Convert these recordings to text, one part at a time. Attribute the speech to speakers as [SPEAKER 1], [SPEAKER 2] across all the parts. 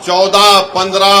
[SPEAKER 1] 14, 15,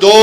[SPEAKER 1] 2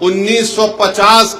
[SPEAKER 1] 1950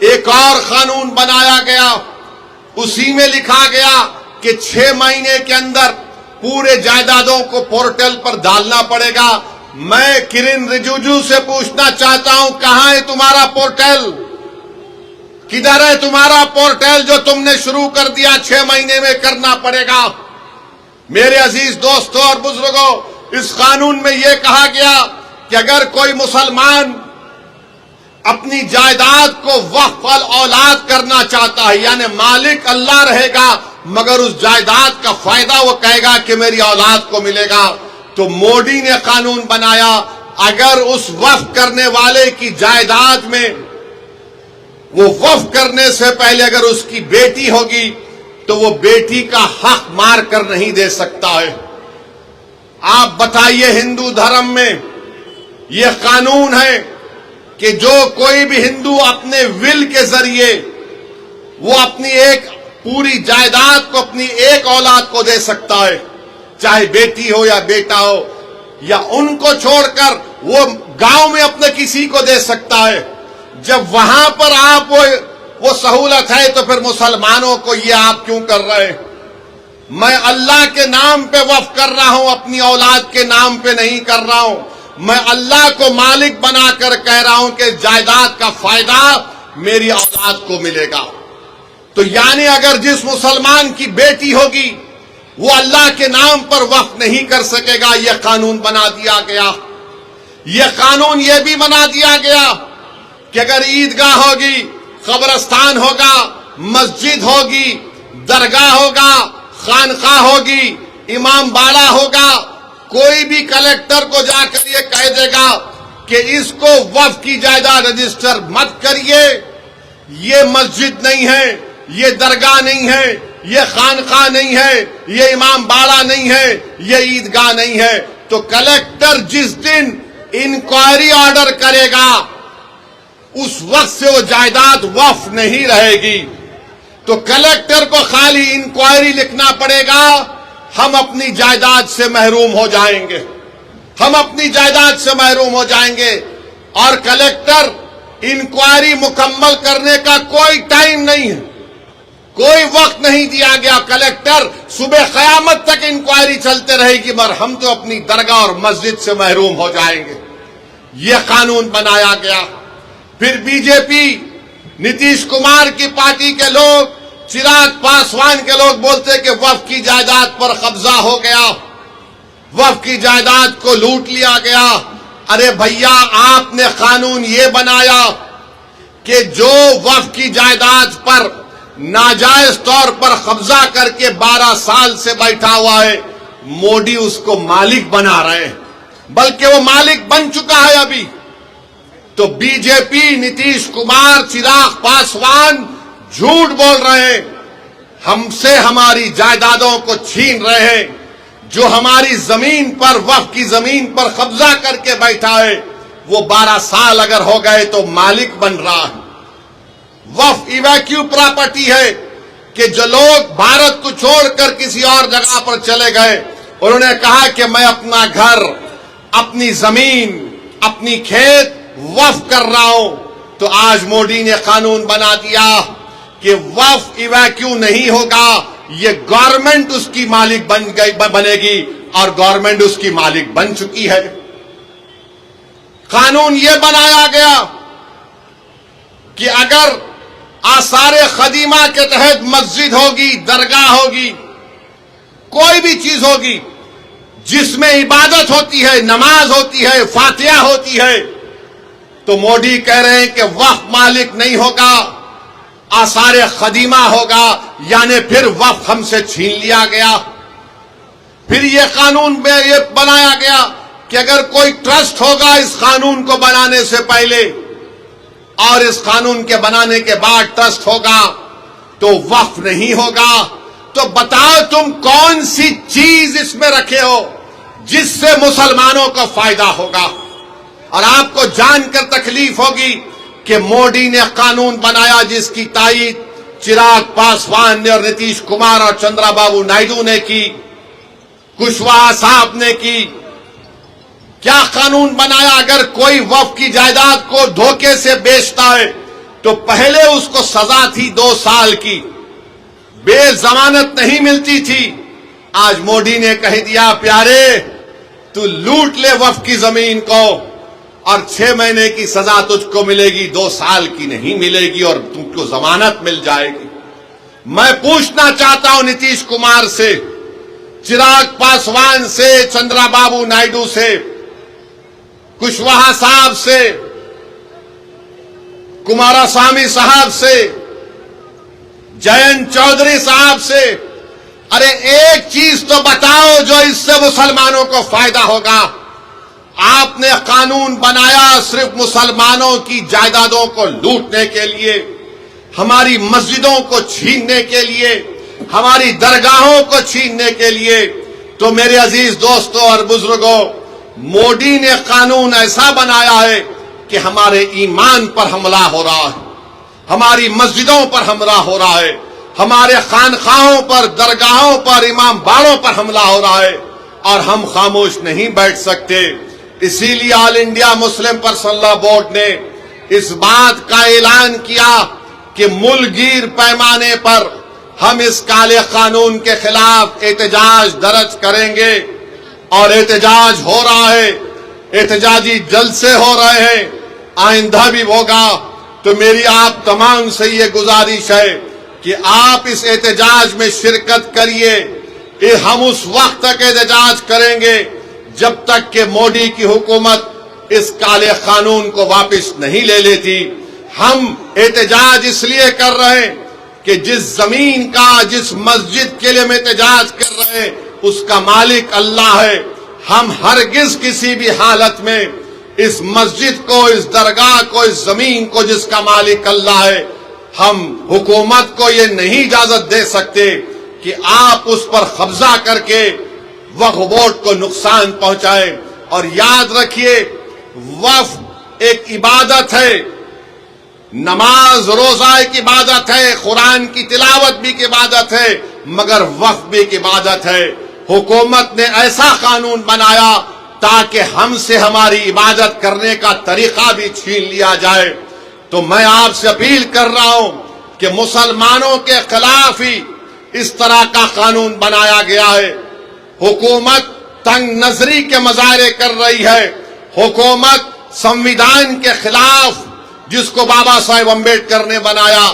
[SPEAKER 1] ایک اور قانون بنایا گیا، اسی میں لکھا گیا کہ 6 مہینے کے اندر پورے جائیدادوں کو پورٹل پر ڈالنا پڑے گا۔ میں کرن رجیجو سے پوچھنا چاہتا ہوں، کہاں ہے تمہارا پورٹل؟ کدھر ہے تمہارا پورٹل جو تم نے شروع کر دیا 6 مہینے میں کرنا پڑے گا؟ میرے عزیز دوستوں اور بزرگوں، اس قانون میں یہ کہا گیا کہ اگر کوئی مسلمان اپنی جائیداد کو وقف الاولاد کرنا چاہتا ہے، یعنی مالک اللہ رہے گا مگر اس جائیداد کا فائدہ وہ کہے گا کہ میری اولاد کو ملے گا، تو مودی نے قانون بنایا اگر اس وقف کرنے والے کی جائیداد میں وہ وقف کرنے سے پہلے اگر اس کی بیٹی ہوگی تو وہ بیٹی کا حق مار کر نہیں دے سکتا ہے۔ آپ بتائیے، ہندو دھرم میں یہ قانون ہے کہ جو کوئی بھی ہندو اپنے ول کے ذریعے وہ اپنی ایک پوری جائیداد کو اپنی ایک اولاد کو دے سکتا ہے، چاہے بیٹی ہو یا بیٹا ہو، یا ان کو چھوڑ کر وہ گاؤں میں اپنے کسی کو دے سکتا ہے۔ جب وہاں پر آپ وہ سہولت ہے تو پھر مسلمانوں کو یہ آپ کیوں کر رہے ہیں؟ میں اللہ کے نام پہ وقف کر رہا ہوں، اپنی اولاد کے نام پہ نہیں کر رہا ہوں۔ میں اللہ کو مالک بنا کر کہہ رہا ہوں کہ جائیداد کا فائدہ میری اولاد کو ملے گا۔ تو یعنی اگر جس مسلمان کی بیٹی ہوگی وہ اللہ کے نام پر وقف نہیں کر سکے گا، یہ قانون بنا دیا گیا۔ یہ قانون یہ بھی بنا دیا گیا کہ اگر عیدگاہ ہوگی، قبرستان ہوگا، مسجد ہوگی، درگاہ ہوگا، خانقاہ ہوگی، امام باڑہ ہوگا، کوئی بھی کلیکٹر کو جا کر یہ کہہ دے گا کہ اس کو وقف کی جائیداد رجسٹر مت کریے، یہ مسجد نہیں ہے، یہ درگاہ نہیں ہے، یہ خانقاہ نہیں ہے، یہ امام باڑہ نہیں ہے، یہ عیدگاہ نہیں ہے، تو کلیکٹر جس دن انکوائری آرڈر کرے گا اس وقت سے وہ جائیداد وقف نہیں رہے گی۔ تو کلیکٹر کو خالی انکوائری لکھنا پڑے گا، ہم اپنی جائیداد سے محروم ہو جائیں گے، ہم اپنی جائیداد سے محروم ہو جائیں گے۔ اور کلیکٹر انکوائری مکمل کرنے کا کوئی ٹائم نہیں ہے، کوئی وقت نہیں دیا گیا۔ کلیکٹر صبح قیامت تک انکوائری چلتے رہے گی مگر ہم تو اپنی درگاہ اور مسجد سے محروم ہو جائیں گے۔ یہ قانون بنایا گیا۔ پھر بی جے پی، نتیش کمار کی پارٹی کے لوگ، چراغ پاسوان کے لوگ بولتے کہ وقف کی جائیداد پر قبضہ ہو گیا، وقف کی جائیداد کو لوٹ لیا گیا۔ ارے بھیا، آپ نے قانون یہ بنایا کہ جو وقف کی جائیداد پر ناجائز طور پر قبضہ کر کے 12 سال سے بیٹھا ہوا ہے، مودی اس کو مالک بنا رہے ہیں، بلکہ وہ مالک بن چکا ہے ابھی۔ تو بی جے پی، نتیش کمار، چراغ پاسوان جھوٹ بول رہے ہیں، ہم سے ہماری جائیدادوں کو چھین رہے ہیں۔ جو ہماری زمین پر، وقف کی زمین پر قبضہ کر کے بیٹھا ہے، وہ 12 سال اگر ہو گئے تو مالک بن رہا ہے۔ وقف ایویکیو پراپرٹی ہے کہ جو لوگ بھارت کو چھوڑ کر کسی اور جگہ پر چلے گئے، انہوں نے کہا کہ میں اپنا گھر، اپنی زمین، اپنی کھیت وقف کر رہا ہوں، تو آج مودی نے قانون بنا دیا کہ وقف ایویکیو نہیں ہوگا، یہ گورنمنٹ اس کی مالک بنے گی، اور گورنمنٹ اس کی مالک بن چکی ہے۔ قانون یہ بنایا گیا کہ اگر آثار قدیمہ کے تحت مسجد ہوگی، درگاہ ہوگی، کوئی بھی چیز ہوگی جس میں عبادت ہوتی ہے، نماز ہوتی ہے، فاتحہ ہوتی ہے، تو مودی کہہ رہے ہیں کہ وقف مالک نہیں ہوگا، آثار قدیمہ ہوگا، یعنی پھر وقف ہم سے چھین لیا گیا۔ پھر یہ قانون میں یہ بنایا گیا کہ اگر کوئی ٹرسٹ ہوگا اس قانون کو بنانے سے پہلے اور اس قانون کے بنانے کے بعد ٹرسٹ ہوگا تو وقف نہیں ہوگا۔ تو بتاؤ تم کون سی چیز اس میں رکھے ہو جس سے مسلمانوں کو فائدہ ہوگا؟ اور آپ کو جان کر تکلیف ہوگی کہ مودی نے قانون بنایا جس کی تائید چراغ پاسوان نے اور نتیش کمار اور چندرا بابو نائیڈو نے کی، کشواہا صاحب نے کی۔ کیا قانون بنایا؟ اگر کوئی وقف کی جائیداد کو دھوکے سے بیچتا ہے تو پہلے اس کو سزا تھی 2 سال کی، بے ضمانت نہیں ملتی تھی۔ آج مودی نے کہہ دیا پیارے تو لوٹ لے وقف کی زمین کو اور 6 مہینے کی سزا تجھ کو ملے گی، 2 سال کی نہیں ملے گی اور تم کو ضمانت مل جائے گی۔ میں پوچھنا چاہتا ہوں نتیش کمار سے، چراغ پاسوان سے، چندرا بابو نائیڈو سے، کشواہا صاحب سے، کماراسوامی صاحب سے، جینت چودھری صاحب سے، ارے ایک چیز تو بتاؤ جو اس سے مسلمانوں کو فائدہ ہوگا۔ آپ نے قانون بنایا صرف مسلمانوں کی جائیدادوں کو لوٹنے کے لیے، ہماری مسجدوں کو چھیننے کے لیے، ہماری درگاہوں کو چھیننے کے لیے۔ تو میرے عزیز دوستوں اور بزرگوں، مودی نے قانون ایسا بنایا ہے کہ ہمارے ایمان پر حملہ ہو رہا ہے، ہماری مسجدوں پر حملہ ہو رہا ہے، ہمارے خانقاہوں پر، درگاہوں پر، امام باڑوں پر حملہ ہو رہا ہے، اور ہم خاموش نہیں بیٹھ سکتے۔ اسی لیے all India Muslim personal law board نے اس بات کا اعلان کیا کہ ملک گیر پیمانے پر ہم اس کالے قانون کے خلاف احتجاج درج کریں گے، اور احتجاج ہو رہا ہے، احتجاجی جلسے ہو رہے ہیں، آئندہ بھی ہوگا۔ تو میری آپ تمام سے یہ گزارش ہے کہ آپ اس احتجاج میں شرکت کریے۔ ہم اس وقت تک احتجاج کریں گے جب تک کہ مودی کی حکومت اس کالے قانون کو واپس نہیں لے لیتی۔ ہم احتجاج اس لیے کر رہے ہیں کہ جس زمین کا، جس مسجد کے لیے ہم احتجاج کر رہے ہیں اس کا مالک اللہ ہے۔ ہم ہرگز کسی بھی حالت میں اس مسجد کو، اس درگاہ کو، اس زمین کو جس کا مالک اللہ ہے، ہم حکومت کو یہ نہیں اجازت دے سکتے کہ آپ اس پر قبضہ کر کے وقف بورڈ کو نقصان پہنچائیں۔ اور یاد رکھیے وقف ایک عبادت ہے، نماز روزہ ایک عبادت ہے، قرآن کی تلاوت بھی ایک عبادت ہے، مگر وقف بھی ایک عبادت ہے۔ حکومت نے ایسا قانون بنایا تاکہ ہم سے ہماری عبادت کرنے کا طریقہ بھی چھین لیا جائے۔ تو میں آپ سے اپیل کر رہا ہوں کہ مسلمانوں کے خلاف ہی اس طرح کا قانون بنایا گیا ہے۔ حکومت تنگ نظری کے مظاہرے کر رہی ہے، حکومت سنویدھان کے خلاف، جس کو بابا صاحب امبیڈکر نے بنایا،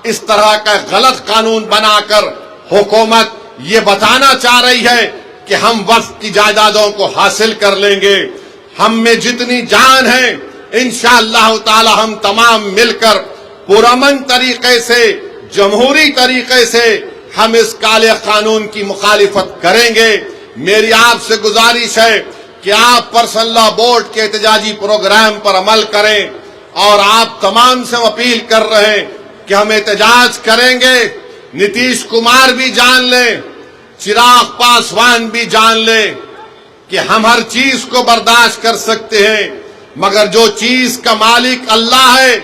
[SPEAKER 1] اس طرح کا غلط قانون بنا کر حکومت یہ بتانا چاہ رہی ہے کہ ہم وقف کی جائیدادوں کو حاصل کر لیں گے۔ ہم میں جتنی جان ہے انشاءاللہ تعالی ہم تمام مل کر پرامن طریقے سے، جمہوری طریقے سے ہم اس کالے قانون کی مخالفت کریں گے۔ میری آپ سے گزارش ہے کہ آپ پرسنل لاء بورڈ کے احتجاجی پروگرام پر عمل کریں، اور آپ تمام سے اپیل کر رہے ہیں کہ ہم احتجاج کریں گے۔ نتیش کمار بھی جان لیں، چراغ پاسوان بھی جان لیں کہ ہم ہر چیز کو برداشت کر سکتے ہیں، مگر جو چیز کا مالک اللہ ہے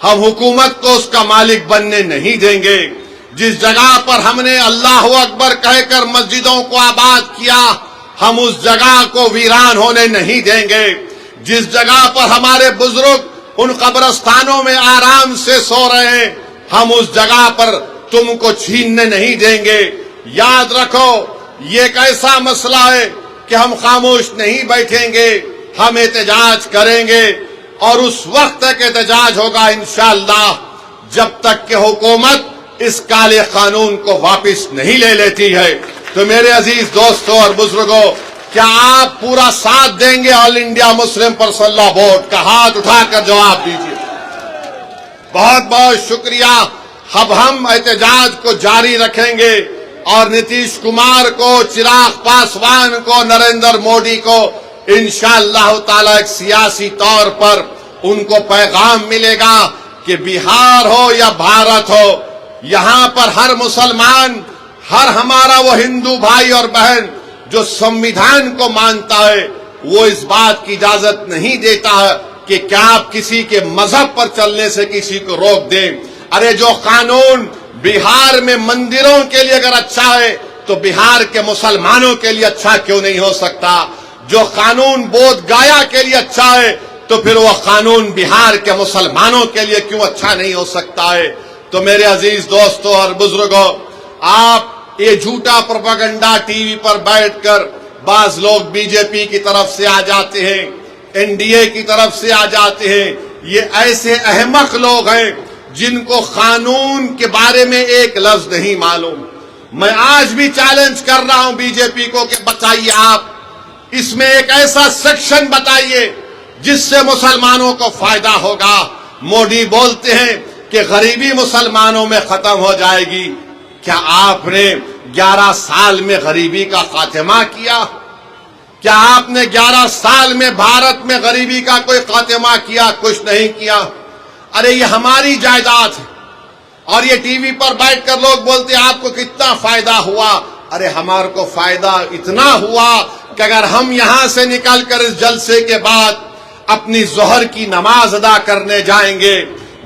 [SPEAKER 1] ہم حکومت کو اس کا مالک بننے نہیں دیں گے۔ جس جگہ پر ہم نے اللہ اکبر کہہ کر مسجدوں کو آباد کیا، ہم اس جگہ کو ویران ہونے نہیں دیں گے۔ جس جگہ پر ہمارے بزرگ ان قبرستانوں میں آرام سے سو رہے ہیں، ہم اس جگہ پر تم کو چھیننے نہیں دیں گے۔ یاد رکھو یہ ایک ایسا مسئلہ ہے کہ ہم خاموش نہیں بیٹھیں گے، ہم احتجاج کریں گے، اور اس وقت تک احتجاج ہوگا انشاءاللہ جب تک کہ حکومت اس کالے قانون کو واپس نہیں لے لیتی ہے۔ تو میرے عزیز دوستوں اور بزرگوں، کیا آپ پورا ساتھ دیں گے all India Muslim personal law board کا؟ ہاتھ اٹھا کر جواب دیجیے۔ بہت بہت شکریہ۔ اب ہم احتجاج کو جاری رکھیں گے، اور نتیش کمار کو، چراغ پاسوان کو، نریندر مودی کو انشاءاللہ تعالی ایک سیاسی طور پر ان کو پیغام ملے گا کہ بہار ہو یا بھارت ہو، یہاں پر ہر مسلمان، ہر ہمارا وہ ہندو بھائی اور بہن جو سنویدھان کو مانتا ہے، وہ اس بات کی اجازت نہیں دیتا ہے کہ کیا آپ کسی کے مذہب پر چلنے سے کسی کو روک دیں۔ ارے جو قانون بہار میں مندروں کے لیے اگر اچھا ہے تو بہار کے مسلمانوں کے لیے اچھا کیوں نہیں ہو سکتا؟ جو قانون بودھ گایا کے لیے اچھا ہے تو پھر وہ قانون بہار کے مسلمانوں کے لیے کیوں اچھا نہیں ہو سکتا ہے؟ تو میرے عزیز دوستوں اور بزرگوں، آپ یہ جھوٹا پروپیگنڈا ٹی وی پر بیٹھ کر بعض لوگ بی جے پی کی طرف سے آ جاتے ہیں، این ڈی اے کی طرف سے آ جاتے ہیں، یہ ایسے احمق لوگ ہیں جن کو قانون کے بارے میں ایک لفظ نہیں معلوم۔ میں آج بھی چیلنج کر رہا ہوں بی جے پی کو کہ بتائیے، آپ اس میں ایک ایسا سیکشن بتائیے جس سے مسلمانوں کو فائدہ ہوگا۔ مودی بولتے ہیں کہ غریبی مسلمانوں میں ختم ہو جائے گی۔ کیا آپ نے 11 سال میں غریبی کا خاتمہ کیا؟ کیا آپ نے 11 سال میں بھارت میں غریبی کا کوئی خاتمہ کیا؟ کچھ نہیں کیا۔ ارے یہ ہماری جائیداد ہے، اور یہ ٹی وی پر بیٹھ کر لوگ بولتے ہیں آپ کو کتنا فائدہ ہوا۔ ارے ہمارے کو فائدہ اتنا ہوا کہ اگر ہم یہاں سے نکل کر اس جلسے کے بعد اپنی ظہر کی نماز ادا کرنے جائیں گے،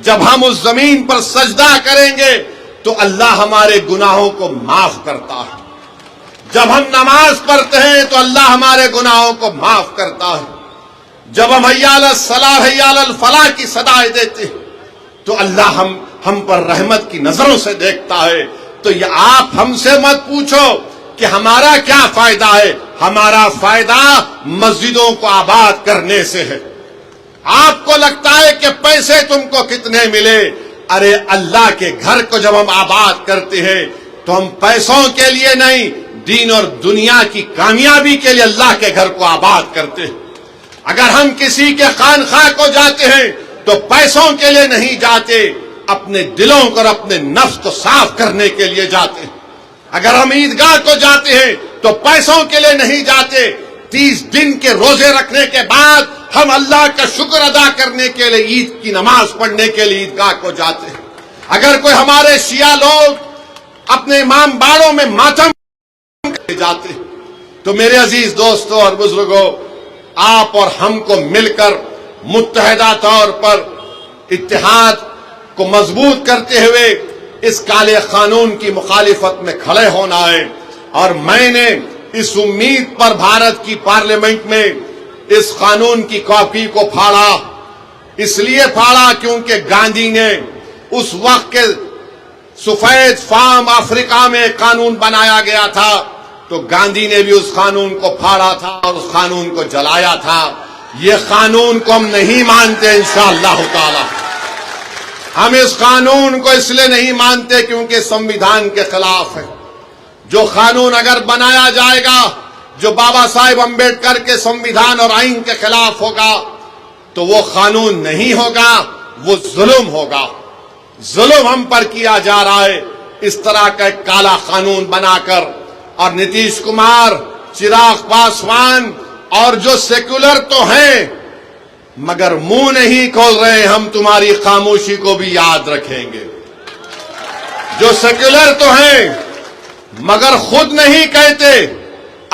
[SPEAKER 1] جب ہم اس زمین پر سجدہ کریں گے تو اللہ ہمارے گناہوں کو معاف کرتا ہے۔ جب ہم نماز پڑھتے ہیں تو اللہ ہمارے گناہوں کو معاف کرتا ہے۔ جب ہم حی علی الصلاۃ حی علی الفلاح کی صدائیں دیتے ہیں تو اللہ ہم پر رحمت کی نظروں سے دیکھتا ہے۔ تو یہ آپ ہم سے مت پوچھو کہ ہمارا کیا فائدہ ہے، ہمارا فائدہ مسجدوں کو آباد کرنے سے ہے۔ آپ کو لگتا ہے کہ پیسے تم کو کتنے ملے؟ ارے اللہ کے گھر کو جب ہم آباد کرتے ہیں تو ہم پیسوں کے لیے نہیں، دین اور دنیا کی کامیابی کے لیے اللہ کے گھر کو آباد کرتے ہیں۔ اگر ہم کسی کے خانقاہ کو جاتے ہیں تو پیسوں کے لیے نہیں جاتے، اپنے دلوں کو اور اپنے نفس کو صاف کرنے کے لیے جاتے ہیں۔ اگر ہم عیدگاہ کو جاتے ہیں تو پیسوں کے لیے نہیں جاتے، 30 دن کے روزے رکھنے کے بعد ہم اللہ کا شکر ادا کرنے کے لیے عید کی نماز پڑھنے کے لیے عیدگاہ کو جاتے ہیں۔ اگر کوئی ہمارے شیعہ لوگ اپنے امام باڑوں میں ماتم جاتے ہیں تو میرے عزیز دوستوں اور بزرگوں، آپ اور ہم کو مل کر متحدہ طور پر اتحاد کو مضبوط کرتے ہوئے اس کالے قانون کی مخالفت میں کھڑے ہونا ہے۔ اور میں نے اس امید پر بھارت کی پارلیمنٹ میں اس قانون کی کاپی کو پھاڑا، اس لیے پھاڑا کیونکہ گاندھی نے اس وقت کے سفید فام افریقہ میں قانون بنایا گیا تھا تو گاندھی نے بھی اس قانون کو پھاڑا تھا اور اس قانون کو جلایا تھا۔ یہ قانون کو ہم نہیں مانتے انشاءاللہ تعالی۔ ہم اس قانون کو اس لیے نہیں مانتے کیونکہ سنویدھان کے خلاف ہے۔ جو قانون اگر بنایا جائے گا جو بابا صاحب امبیڈکر کے سنویدھان اور آئین کے خلاف ہوگا تو وہ قانون نہیں ہوگا، وہ ظلم ہوگا۔ ظلم ہم پر کیا جا رہا ہے اس طرح کا ایک کالا قانون بنا کر۔ اور نتیش کمار، چراغ پاسوان اور جو سیکولر تو ہیں مگر منہ نہیں کھول رہے، ہم تمہاری خاموشی کو بھی یاد رکھیں گے۔ جو سیکولر تو ہیں مگر خود نہیں کہتے،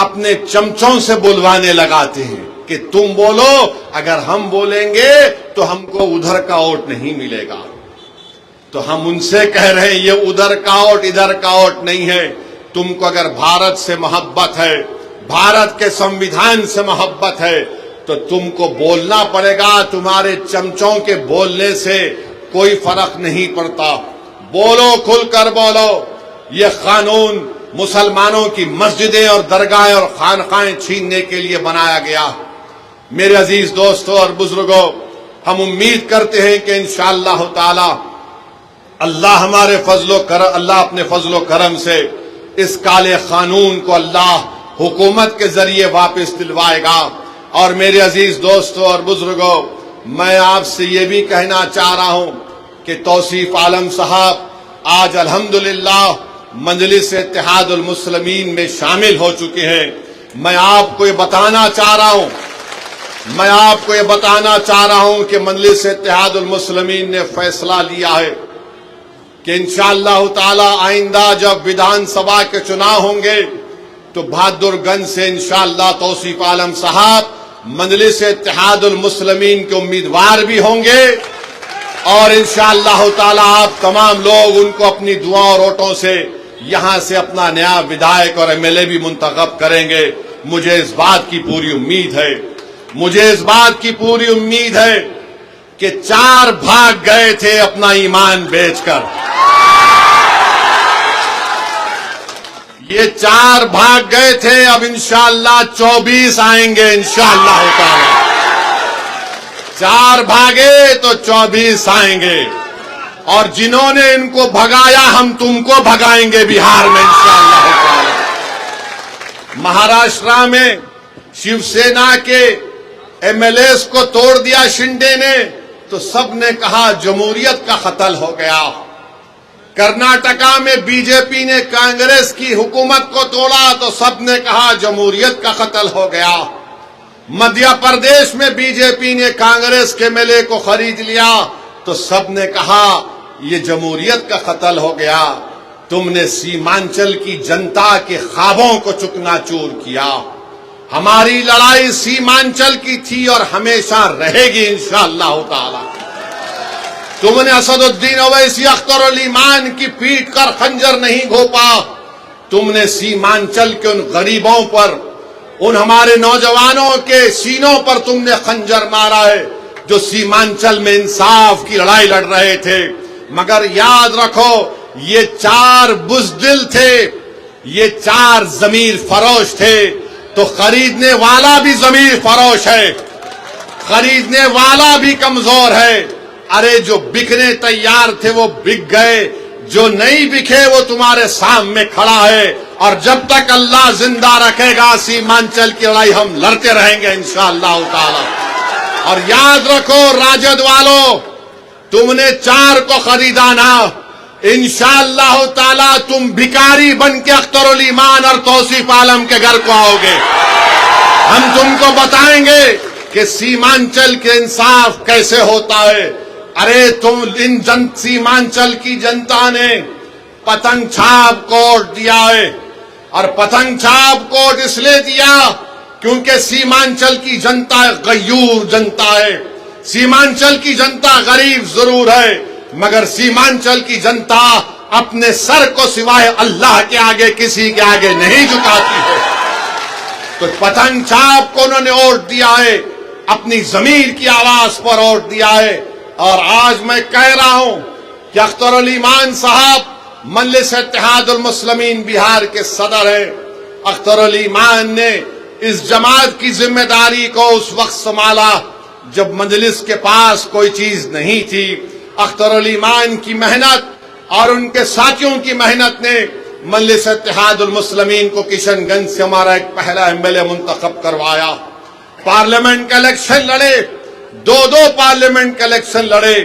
[SPEAKER 1] اپنے چمچوں سے بلوانے لگاتے ہیں کہ تم بولو، اگر ہم بولیں گے تو ہم کو ادھر کا ووٹ نہیں ملے گا۔ تو ہم ان سے کہہ رہے ہیں یہ ادھر کا ووٹ ادھر کا ووٹ نہیں ہے۔ تم کو اگر بھارت سے محبت ہے، بھارت کے سنویدھان سے محبت ہے تو تم کو بولنا پڑے گا۔ تمہارے چمچوں کے بولنے سے کوئی فرق نہیں پڑتا۔ بولو، کھل کر بولو۔ یہ قانون مسلمانوں کی مسجدیں اور درگاہیں اور خانقاہیں چھیننے کے لیے بنایا گیا۔ میرے عزیز دوستوں اور بزرگوں، ہم امید کرتے ہیں کہ انشاءاللہ تعالی اللہ ہمارے اللہ اپنے فضل و کرم سے اس کالے قانون کو اللہ حکومت کے ذریعے واپس دلوائے گا۔ اور میرے عزیز دوستوں اور بزرگوں، میں آپ سے یہ بھی کہنا چاہ رہا ہوں کہ توصیف عالم صاحب آج الحمدللہ مجلس اتحاد المسلمین میں شامل ہو چکے ہیں۔ میں آپ کو یہ بتانا چاہ رہا ہوں کہ مجلس اتحاد المسلمین نے فیصلہ لیا ہے کہ انشاءاللہ تعالی آئندہ جب ویدھان سبھا کے چناؤ ہوں گے تو بہادر گنج سے انشاءاللہ توصیف عالم صاحب مجلس اتحاد المسلمین کے امیدوار بھی ہوں گے، اور انشاءاللہ تعالی آپ تمام لوگ ان کو اپنی دعا اور ووٹوں سے یہاں سے اپنا نیا ودھائک اور ایم ایل اے بھی منتخب کریں گے۔ مجھے اس بات کی پوری امید ہے۔ مجھے اس بات کی پوری امید ہے کہ 4 بھاگ گئے تھے اپنا ایمان بیچ کر، یہ 4 بھاگ گئے تھے، اب انشاءاللہ 24 آئیں گے انشاءاللہ تعالی۔ 4 بھاگے تو 24 آئیں گے، اور جنہوں نے ان کو بھگایا ہم تم کو بھگائیں گے بہار میں انشاءاللہ تعالی۔ مہاراشٹر میں شیو سینا کے MLAs کو توڑ دیا شنڈے نے تو سب نے کہا جمہوریت کا قتل ہو گیا۔ کرناٹکا میں BJP نے کانگریس کی حکومت کو توڑا تو سب نے کہا جمہوریت کا قتل ہو گیا۔ مدھیہ پردیش میں BJP نے کانگریس کے MLA کو خرید لیا تو سب نے کہا یہ جمہوریت کا قتل ہو گیا۔ تم نے سیمانچل کی جنتا کے خوابوں کو چکنا چور کیا۔ ہماری لڑائی سیمانچل کی تھی اور ہمیشہ رہے گی انشاءاللہ تعالی۔ تم نے اسد الدین اویسی اختر علی مان کی پیٹ کر خنجر نہیں گھونپا، تم نے سیمانچل کے ان غریبوں پر، ان ہمارے نوجوانوں کے سینوں پر تم نے خنجر مارا ہے جو سیمانچل میں انصاف کی لڑائی لڑ رہے تھے۔ مگر یاد رکھو یہ 4 بزدل تھے، یہ 4 ضمیر فروش تھے، تو خریدنے والا بھی ضمیر فروش ہے، خریدنے والا بھی کمزور ہے۔ ارے جو بکنے تیار تھے وہ بک گئے، جو نہیں بکے وہ تمہارے سامنے کھڑا ہے، اور جب تک اللہ زندہ رکھے گا سیمانچل کی لڑائی ہم لڑتے رہیں گے انشاءاللہ تعالی۔ اور یاد رکھو راجد والو، تم نے 4 کو خریدا نا، انشاءاللہ تعالی تم بھکاری بن کے اختر علی مان اور توصیف عالم کے گھر کو آؤ گے۔ ہم تم کو بتائیں گے کہ سیمانچل کے انصاف کیسے ہوتا ہے۔ ارے تم سیمانچل کی جنتا نے پتنگ چھاپ کوٹ دیا ہے، اور پتنگ چھاپ کوٹ اس لیے دیا کیونکہ سیمانچل کی جنتا غیور جنتا ہے۔ سیمانچل کی جنتا غریب ضرور ہے، مگر سیمانچل کی جنتا اپنے سر کو سوائے اللہ کے آگے کسی کے آگے نہیں جھکاتی ہے۔ تو پتنگ چھاپ کو انہوں نے ووٹ دیا ہے، اپنی ضمیر کی آواز پر ووٹ دیا ہے۔ اور آج میں کہہ رہا ہوں کہ اختر علی مان صاحب مجلس اتحاد المسلمین بہار کے صدر ہیں۔ اختر علی مان نے اس جماعت کی ذمہ داری کو اس وقت سنبھالا جب مجلس کے پاس کوئی چیز نہیں تھی۔ اختر علی مان کی محنت اور ان کے ساتھیوں کی محنت نے مجلس اتحاد المسلمین کو کشن گنج سے ہمارا ایک پہلا MLA منتخب کروایا۔ پارلیمنٹ کا الیکشن لڑے، 2 پارلیمنٹ کا الیکشن لڑے،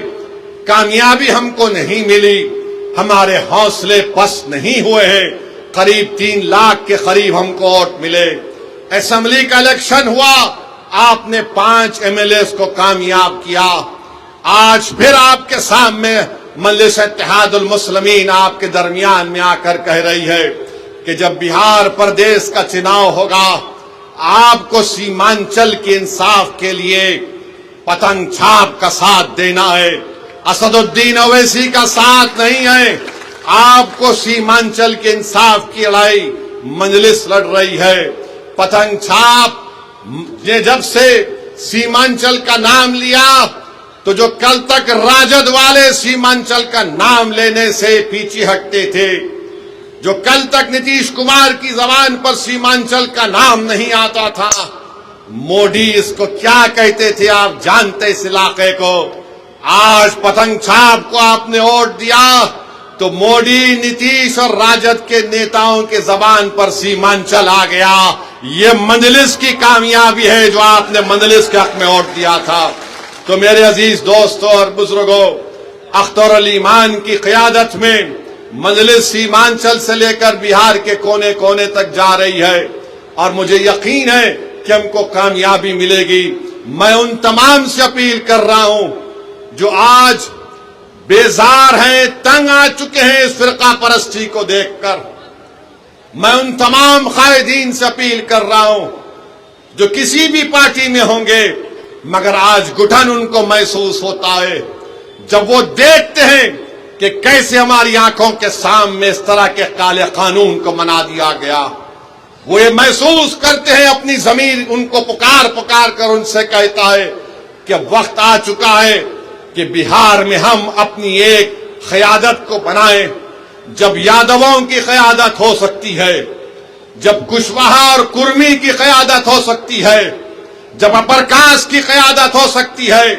[SPEAKER 1] کامیابی ہم کو نہیں ملی، ہمارے حوصلے پست نہیں ہوئے ہیں۔ قریب 3 لاکھ کے قریب ہم کو ووٹ ملے۔ اسمبلی کا الیکشن ہوا، آپ نے 5 MLAs کو کامیاب کیا۔ آج پھر آپ کے سامنے مجلس اتحاد المسلمین آپ کے درمیان میں آ کر کہہ رہی ہے کہ جب بہار پردیش کا چناؤ ہوگا آپ کو سیمانچل کے انصاف کے لیے پتنگ چھاپ کا ساتھ دینا ہے، اسد الدین اویسی کا ساتھ نہیں ہے۔ آپ کو سیمانچل کے انصاف کی لڑائی مجلس لڑ رہی ہے۔ پتنگ چھاپ نے جب سے سیمانچل کا نام لیا تو جو کل تک راجد والے سیمانچل کا نام لینے سے پیچھے ہٹتے تھے، جو کل تک نتیش کمار کی زبان پر سیمانچل کا نام نہیں آتا تھا، موڈی اس کو کیا کہتے تھے آپ جانتے اس علاقے کو۔ آج پتنگ چھاپ کو آپ نے ووٹ دیا تو موڈی، نتیش اور راجد کے نیتاؤں کے زبان پر سیمانچل آ گیا۔ یہ مجلس کی کامیابی ہے جو آپ نے مجلس کے حق میں ووٹ دیا تھا۔ تو میرے عزیز دوستوں اور بزرگوں، اختر علی مان کی قیادت میں مجلس سیمانچل سے لے کر بہار کے کونے کونے تک جا رہی ہے، اور مجھے یقین ہے کہ ہم کو کامیابی ملے گی۔ میں ان تمام سے اپیل کر رہا ہوں جو آج بیزار ہیں، تنگ آ چکے ہیں اس فرقہ پرستی کو دیکھ کر، میں ان تمام قائدین سے اپیل کر رہا ہوں جو کسی بھی پارٹی میں ہوں گے، مگر آج گھٹن ان کو محسوس ہوتا ہے جب وہ دیکھتے ہیں کہ کیسے ہماری آنکھوں کے سامنے اس طرح کے کالے قانون کو بنا دیا گیا۔ وہ یہ محسوس کرتے ہیں، اپنی ضمیر ان کو پکار پکار کر ان سے کہتا ہے کہ وقت آ چکا ہے کہ بہار میں ہم اپنی ایک قیادت کو بنائیں۔ جب یادووں کی قیادت ہو سکتی ہے، جب کشواہا اور کرمی کی قیادت ہو سکتی ہے، جب اپرکاش کی قیادت ہو سکتی ہے،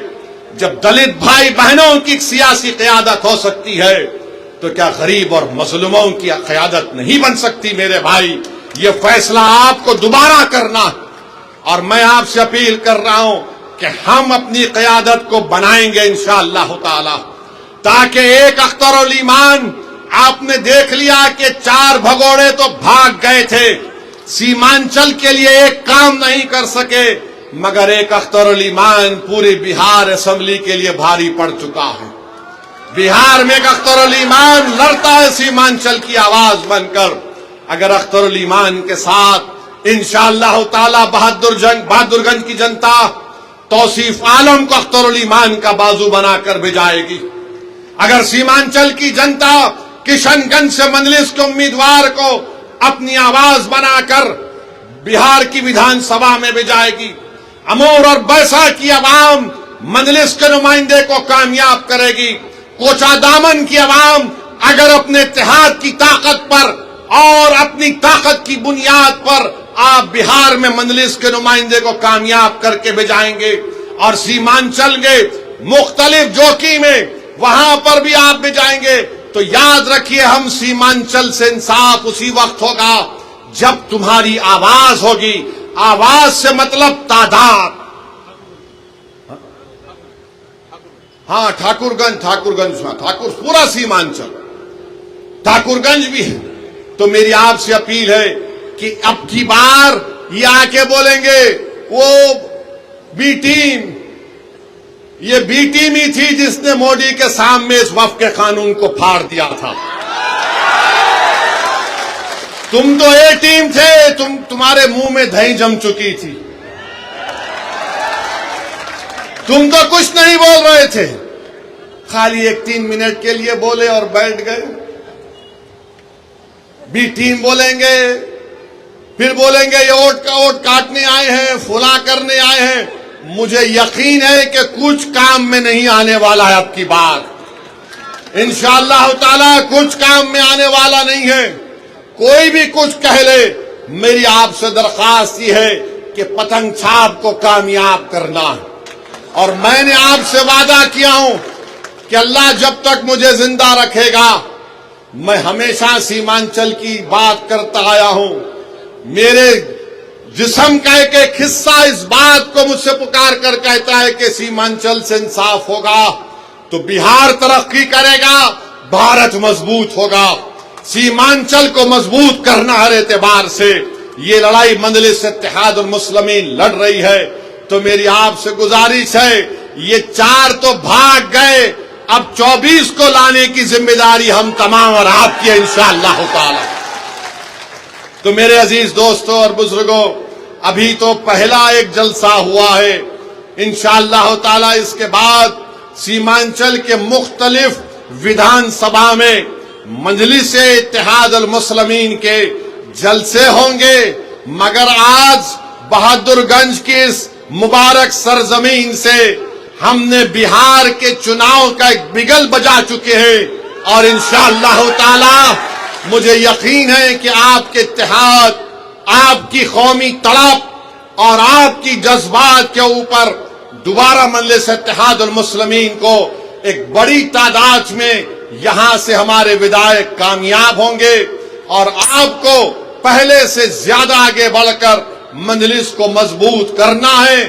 [SPEAKER 1] جب دلت بھائی بہنوں کی سیاسی قیادت ہو سکتی ہے، تو کیا غریب اور مظلوموں کی قیادت نہیں بن سکتی؟ میرے بھائی، یہ فیصلہ آپ کو دوبارہ کرنا ہے، اور میں آپ سے اپیل کر رہا ہوں کہ ہم اپنی قیادت کو بنائیں گے انشاءاللہ تعالی، تاکہ ایک اختر الایمان آپ نے دیکھ لیا کہ 4 بھگوڑے تو بھاگ گئے تھے، سیمانچل کے لیے ایک کام نہیں کر سکے، مگر ایک اختر الایمان پوری بہار اسمبلی کے لیے بھاری پڑ چکا ہے۔ بہار میں ایک اختر الایمان لڑتا ہے سیمانچل کی آواز بن کر۔ اگر اختر الایمان کے ساتھ انشاءاللہ تعالی بہادر گنج کی جنتا توصیف عالم کو اختر الایمان کا بازو بنا کر بھجائے گی، اگر سیمانچل کی جنتا کشن گنج سے مجلس کے امیدوار کو اپنی آواز بنا کر بہار کی ویدھان سبھا میں بھجائے گی، امور اور بیسا کی عوام مجلس کے نمائندے کو کامیاب کرے گی، کوچا دامن کی عوام اگر اپنے اتحاد کی طاقت پر اور اپنی طاقت کی بنیاد پر آپ بہار میں مجلس کے نمائندے کو کامیاب کر کے بھجائیں گے، اور سیمانچل کے مختلف جوکی میں وہاں پر بھی آپ بھجائیں گے، تو یاد رکھیے ہم سیمانچل سے انصاف اسی وقت ہوگا جب تمہاری آواز ہوگی۔ آواز سے مطلب تعداد۔ ہاں ٹھاکر گنج پورا سیمانچل، ٹھاکر گنج بھی ہے۔ تو میری آپ سے اپیل ہے کہ اب کی بار یہ آ کے بولیں گے وہ بی ٹیم، یہ بی ٹیم ہی تھی جس نے مودی کے سامنے اس وفد کے قانون کو پھاڑ دیا تھا۔ تم تو اے ٹیم تھے، تمہارے منہ میں دہی جم چکی تھی، تم تو کچھ نہیں بول رہے تھے، خالی 3 منٹ کے لیے بولے اور بیٹھ گئے۔ بی ٹیم بولیں گے، پھر بولیں گے یہ ووٹ کاٹنے آئے ہیں، فلاں کرنے آئے ہیں۔ مجھے یقین ہے کہ کچھ کام میں نہیں آنے والا ہے اب کی بار، انشاءاللہ تعالی کچھ کام میں آنے والا نہیں ہے۔ کوئی بھی کچھ کہہ لے، میری آپ سے درخواست یہ ہے کہ پتنگ چھاپ کو کامیاب کرنا ہے، اور میں نے آپ سے وعدہ کیا ہوں کہ اللہ جب تک مجھے زندہ رکھے گا میں ہمیشہ سیمانچل کی بات کرتا آیا ہوں۔ میرے جسم کا ایک حصہ اس بات کو مجھ سے پکار کر کہتا ہے کہ سیمانچل سے انصاف ہوگا تو بہار ترقی کرے گا، بھارت مضبوط ہوگا۔ سیمانچل کو مضبوط کرنا ہر اعتبار سے یہ لڑائی مجلس اتحاد المسلمین لڑ رہی ہے۔ تو میری آپ سے گزارش ہے، یہ 4 تو بھاگ گئے، اب 24 کو لانے کی ذمہ داری ہم تمام اور آپ کی ہے انشاءاللہ تعالی۔ تو میرے عزیز دوستوں اور بزرگوں، ابھی تو پہلا ایک جلسہ ہوا ہے، انشاءاللہ تعالی اس کے بعد سیمانچل کے مختلف ویدھان سبھا میں مجلس اتحاد المسلمین کے جلسے ہوں گے، مگر آج بہادر گنج کی اس مبارک سرزمین سے ہم نے بہار کے چناؤ کا ایک بگل بجا چکے ہیں، اور انشاءاللہ تعالی مجھے یقین ہے کہ آپ کے اتحاد، آپ کی قومی تڑپ اور آپ کی جذبات کے اوپر دوبارہ مجلس اتحاد المسلمین کو ایک بڑی تعداد میں یہاں سے ہمارے ودائق کامیاب ہوں گے، اور آپ کو پہلے سے زیادہ آگے بڑھ کر مجلس کو مضبوط کرنا ہے۔